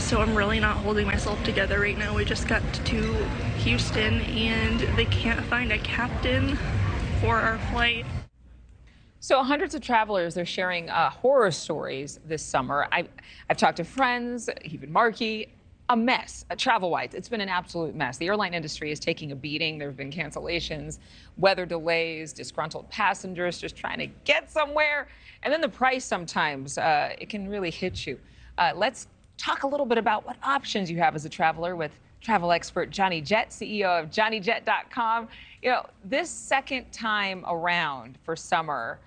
so I'm really not holding myself together right now. We just got to Houston and they can't find a captain for our flight. So hundreds of travelers are sharing horror stories this summer. I've talked to friends, even Marky. A mess, travel-wise. It's been an absolute mess. The airline industry is taking a beating. There have been cancellations, weather delays, disgruntled passengers just trying to get somewhere. And then the price sometimes, it can really hit you. Let's talk a little bit about what options you have as a traveler with travel expert Johnny Jet, CEO of JohnnyJet.com. You know, this second time around for summer,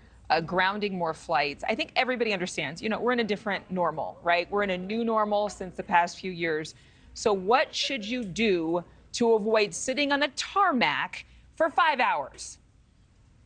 grounding more flights. I think everybody understands, you know, we're in a different normal, right? We're in a new normal since the past few years. So what should you do to avoid sitting on a tarmac for 5 hours?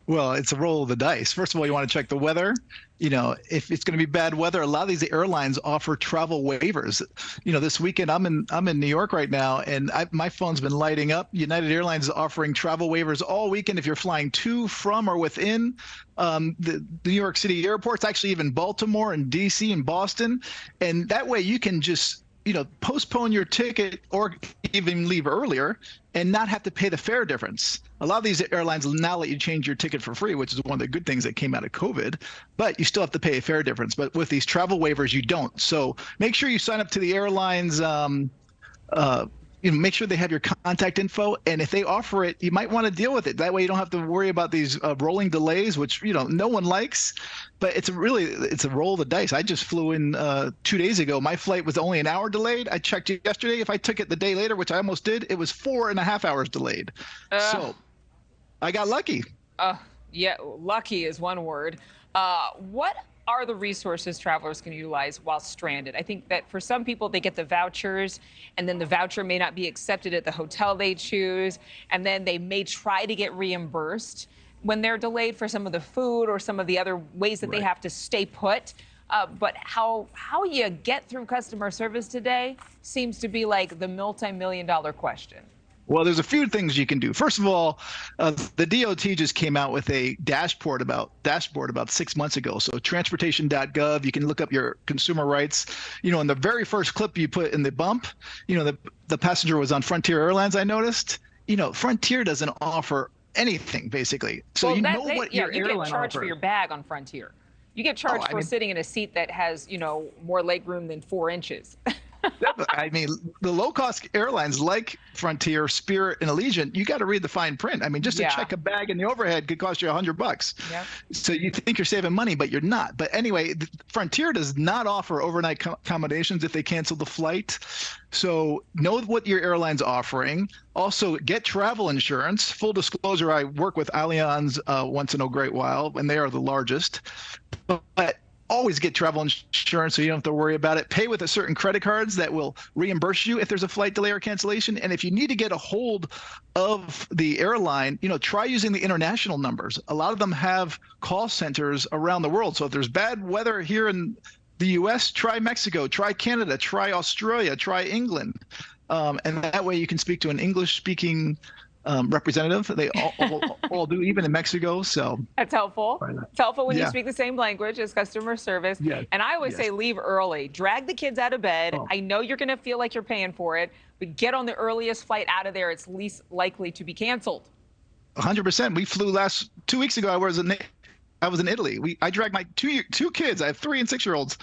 Well, it's a roll of the dice. First of all, you want to check the weather. You know, if it's going to be bad weather, a lot of these airlines offer travel waivers. You know, this weekend I'm in New York right now, and my phone's been lighting up. United Airlines is offering travel waivers all weekend if you're flying to, from, or within the New York City airports. Actually, even Baltimore and D.C. and Boston, and that way you can just, you know, postpone your ticket or even leave earlier and not have to pay the fare difference. A lot of these airlines will now let you change your ticket for free, which is one of the good things that came out of COVID, but you still have to pay a fare difference. But with these travel waivers, you don't. So make sure you sign up to the airlines, you know, make sure they have your contact info, and if they offer it, you might want to deal with it. That way you don't have to worry about these rolling delays, which, you know, no one likes, but it's a roll of the dice. I just flew in 2 days ago. My flight was only an hour delayed. I checked it yesterday. If I took it the day later, which I almost did, it was 4.5 hours delayed. So I got lucky. Yeah, lucky is one word. What are the resources travelers can utilize while stranded? I think that for some people, they get the vouchers, and then the voucher may not be accepted at the hotel they choose, and then they may try to get reimbursed when they're delayed for some of the food or some of the other ways that they have to stay put. But how you get through customer service today seems to be like the multi-million-dollar question. Well, there's a few things you can do. First of all, the DOT just came out with a dashboard about 6 months ago. So transportation.gov, you can look up your consumer rights. You know, in the very first clip you put in the bump, you know, the passenger was on Frontier Airlines, I noticed. You know, Frontier doesn't offer anything, basically. So well, what your airline get charged offers. For your bag on Frontier. You get charged for sitting in a seat that has, you know, more leg room than 4 inches. I mean, the low-cost airlines like Frontier, Spirit, and Allegiant, you got to read the fine print. I mean, just to check a bag in the overhead could cost you $100. Yep. So you think you're saving money, but you're not. But anyway, Frontier does not offer overnight accommodations if they cancel the flight. So know what your airline's offering. Also, get travel insurance. Full disclosure, I work with Allianz once in a great while, and they are the largest. But always get travel insurance so you don't have to worry about it. Pay with a certain credit cards that will reimburse you if there's a flight delay or cancellation. And if you need to get a hold of the airline, you know, try using the international numbers. A lot of them have call centers around the world. So if there's bad weather here in the US, try Mexico, try Canada, try Australia, try England. And that way you can speak to an English-speaking representative. They all do, even in Mexico. So that's helpful. It's helpful when you speak the same language as customer service. And I always say leave early. Drag the kids out of bed. I know you're going to feel like you're paying for it, but get on the earliest flight out of there. It's least likely to be canceled. 100%. We flew 2 weeks ago. I was in Italy. I dragged my two kids. I have 3 and 6-year-olds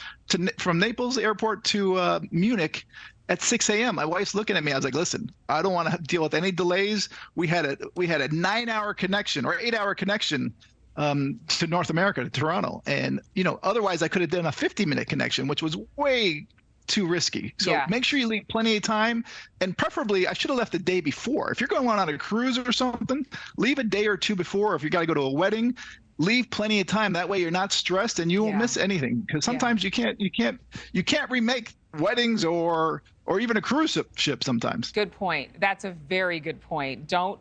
from Naples airport to Munich at 6 a.m. My wife's looking at me. I was like, listen, I don't want to deal with any delays. We had a 9-hour connection or 8-hour connection to North America, to Toronto. And, you know, otherwise I could have done a 50-minute connection, which was way too risky. So make sure you leave plenty of time, and preferably I should have left the day before. If you're going on a cruise or something, leave a day or two before. If you got to go to a wedding, leave plenty of time. That way you're not stressed and you won't miss anything, because sometimes you can't remake weddings or even a cruise ship sometimes. Good point. That's a very good point. Don't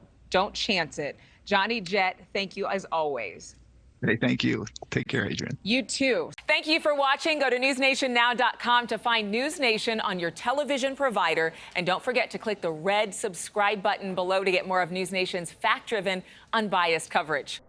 chance it. Johnny Jet, thank you as always. Hey, thank you. Take care, Adrienne. You too. Thank you for watching. Go to newsnationnow.com to find NewsNation on your television provider. And don't forget to click the red subscribe button below to get more of NewsNation's fact-driven, unbiased coverage.